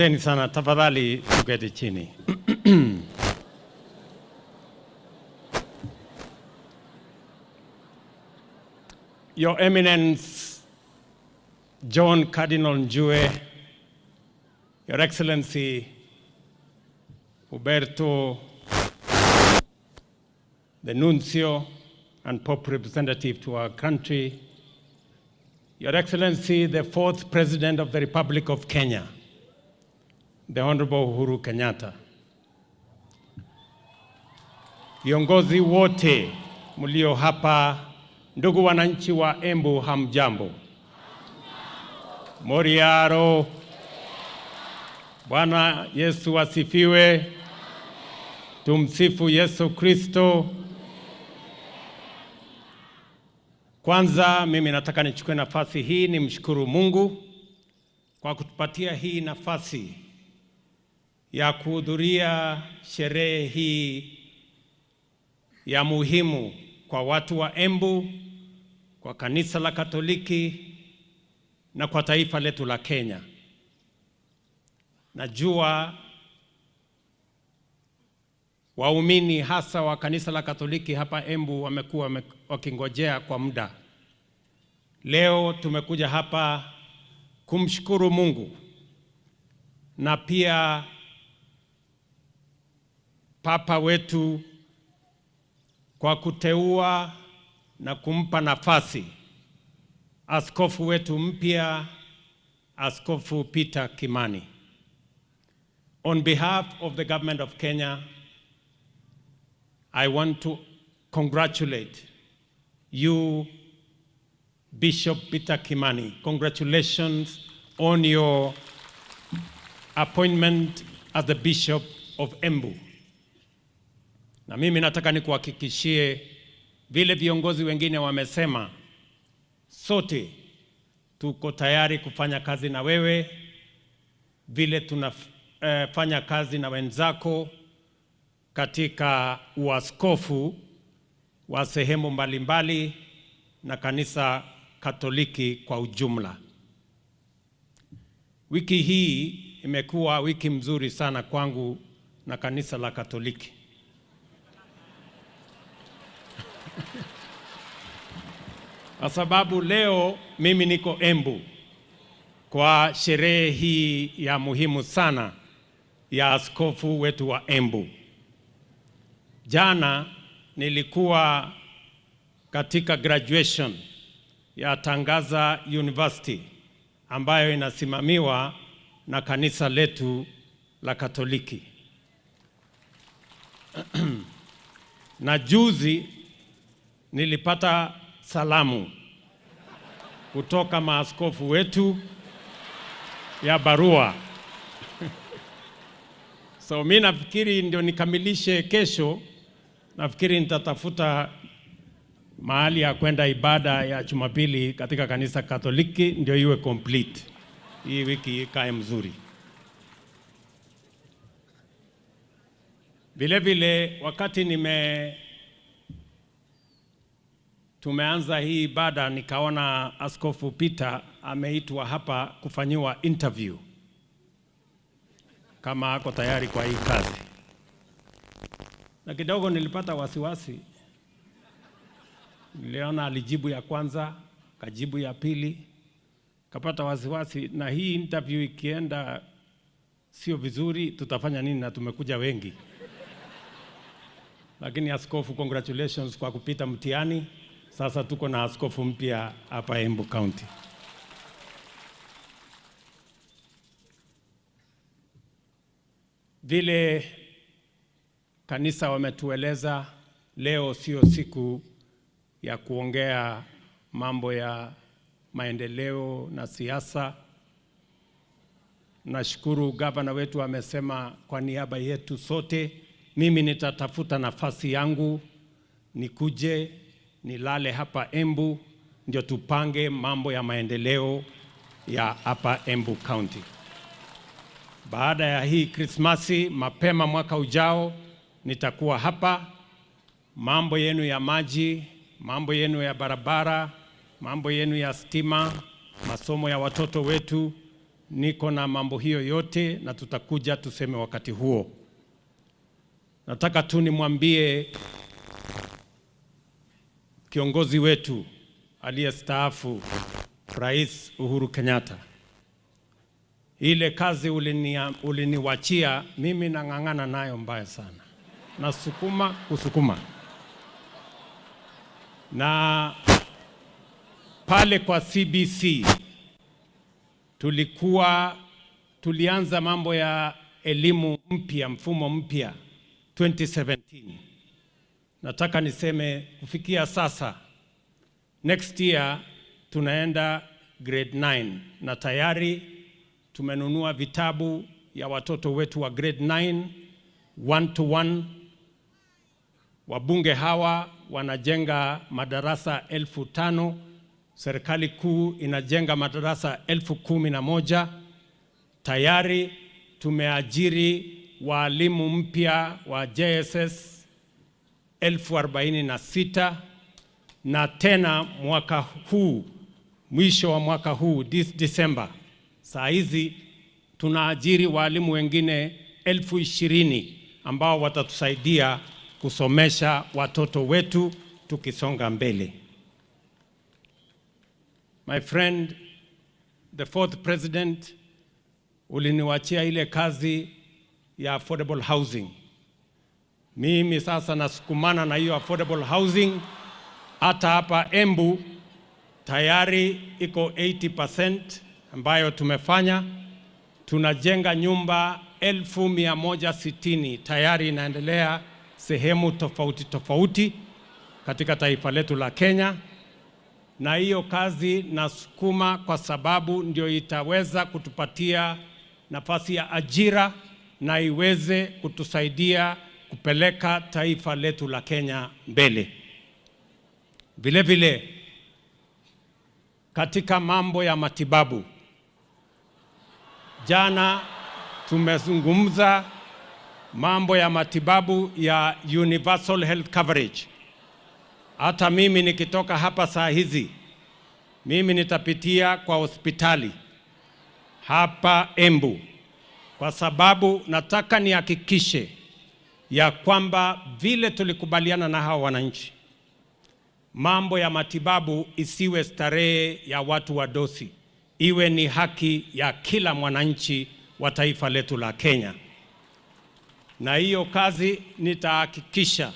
Asante sana, tafadhali tuketi chini. Your Eminence John Cardinal Njue, Your Excellency Huberto, the Nuncio and Pope Representative to our country, Your Excellency, the fourth President of the Republic of Kenya, the Honorable Uhuru Kenyatta, viongozi wote mlio hapa, ndugu wananchi wa Embu, hamjambo. Moriaro, Bwana Yesu asifiwe. Tumsifu Yesu Kristo. Kwanza mimi nataka nichukue nafasi hii nimshukuru Mungu kwa kutupatia hii nafasi ya kuhudhuria sherehe hii ya muhimu kwa watu wa Embu, kwa kanisa la Katoliki na kwa taifa letu la Kenya. Najua waumini hasa wa kanisa la Katoliki hapa Embu wamekuwa wakingojea kwa muda. Leo tumekuja hapa kumshukuru Mungu na pia Papa wetu kwa kuteua na kumpa nafasi askofu wetu mpya, Askofu Peter Kimani. On behalf of the government of Kenya, I want to congratulate you, Bishop Peter Kimani. Congratulations on your appointment as the Bishop of Embu. Na mimi nataka nikuhakikishie vile viongozi wengine wamesema, sote tuko tayari kufanya kazi na wewe vile tunafanya kazi na wenzako katika uaskofu wa sehemu mbalimbali na kanisa Katoliki kwa ujumla. Wiki hii imekuwa wiki mzuri sana kwangu na kanisa la Katoliki. Kwa sababu leo mimi niko Embu kwa sherehe hii ya muhimu sana ya askofu wetu wa Embu. Jana nilikuwa katika graduation ya Tangaza University ambayo inasimamiwa na kanisa letu la Katoliki. Na juzi nilipata salamu kutoka maaskofu wetu ya barua. So mimi nafikiri ndio nikamilishe kesho, nafikiri nitatafuta mahali ya kwenda ibada ya Jumapili katika kanisa Katoliki ndio iwe complete. Hii wiki ikae mzuri. Vile vile wakati tumeanza hii ibada nikaona Askofu Peter ameitwa hapa kufanyiwa interview kama ako tayari kwa hii kazi. Na kidogo nilipata wasiwasi. Niliona alijibu ya kwanza, kajibu ya pili, kapata wasiwasi, na hii interview ikienda sio vizuri tutafanya nini na tumekuja wengi. Lakini askofu, congratulations kwa kupita mtihani. Sasa tuko na askofu mpya hapa Embu County. Vile kanisa wametueleza, leo sio siku ya kuongea mambo ya maendeleo na siasa. Nashukuru gavana wetu amesema kwa niaba yetu sote, mimi nitatafuta nafasi yangu nikuje nilale hapa Embu ndio tupange mambo ya maendeleo ya hapa Embu County. Baada ya hii Krismasi, mapema mwaka ujao nitakuwa hapa. Mambo yenu ya maji, mambo yenu ya barabara, mambo yenu ya stima, masomo ya watoto wetu niko na mambo hiyo yote na tutakuja tuseme wakati huo. Nataka tu nimwambie kiongozi wetu aliyestaafu Rais Uhuru Kenyatta, ile kazi uliniwachia mimi nang'ang'ana nayo mbaya sana, kusukuma na pale kwa CBC tulianza mambo ya elimu mpya, mfumo mpya 2017. Nataka niseme kufikia sasa, next year tunaenda grade 9 na tayari tumenunua vitabu ya watoto wetu wa grade 9 1-to-1. Wabunge hawa wanajenga madarasa 5,000. Serikali kuu inajenga madarasa 11,000. Tayari tumeajiri walimu mpya wa JSS 46,000, na tena mwaka huu, mwisho wa mwaka huu, this December, saa hizi tunaajiri walimu wengine 20,000 ambao watatusaidia kusomesha watoto wetu tukisonga mbele. My friend, the fourth president, uliniwachia ile kazi ya affordable housing. Mimi sasa nasukumana na hiyo affordable housing. Hata hapa Embu tayari iko 80% ambayo tumefanya. Tunajenga nyumba 1,160 tayari inaendelea sehemu tofauti tofauti katika taifa letu la Kenya. Na hiyo kazi nasukuma kwa sababu ndio itaweza kutupatia nafasi ya ajira na iweze kutusaidia kupeleka taifa letu la Kenya mbele. Vile vile katika mambo ya matibabu, jana tumezungumza mambo ya matibabu ya universal health coverage. Hata mimi nikitoka hapa saa hizi, mimi nitapitia kwa hospitali hapa Embu, kwa sababu nataka nihakikishe ya kwamba vile tulikubaliana na hao wananchi, mambo ya matibabu isiwe starehe ya watu wadosi, iwe ni haki ya kila mwananchi wa taifa letu la Kenya. Na hiyo kazi nitahakikisha,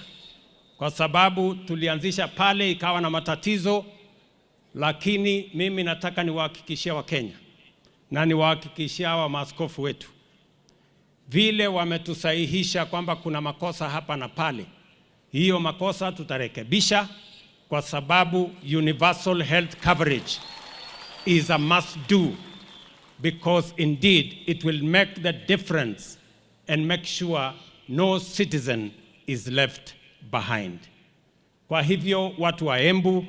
kwa sababu tulianzisha pale ikawa na matatizo, lakini mimi nataka niwahakikishie Wakenya na niwahakikishie wa maaskofu wetu, vile wametusahihisha kwamba kuna makosa hapa na pale, hiyo makosa tutarekebisha, kwa sababu universal health coverage is a must do, because indeed it will make the difference and make sure no citizen is left behind. Kwa hivyo watu wa Embu,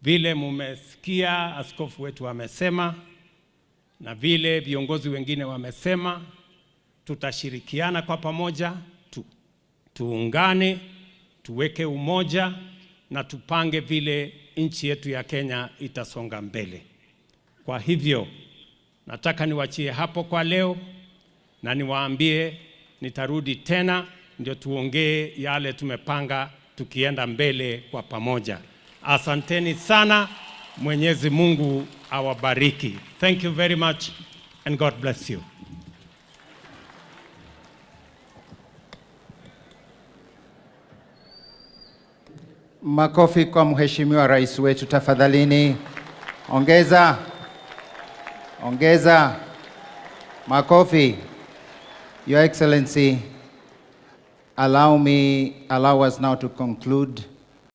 vile mumesikia askofu wetu wamesema na vile viongozi wengine wamesema, tutashirikiana kwa pamoja, tuungane, tuweke umoja na tupange vile nchi yetu ya Kenya itasonga mbele. Kwa hivyo nataka niwachie hapo kwa leo na niwaambie nitarudi tena ndio tuongee yale tumepanga tukienda mbele kwa pamoja. Asanteni sana. Mwenyezi Mungu awabariki. Thank you very much and God bless you. Makofi kwa mheshimiwa rais wetu tafadhalini. Ongeza. Ongeza. Makofi. Your Excellency, allow us now to conclude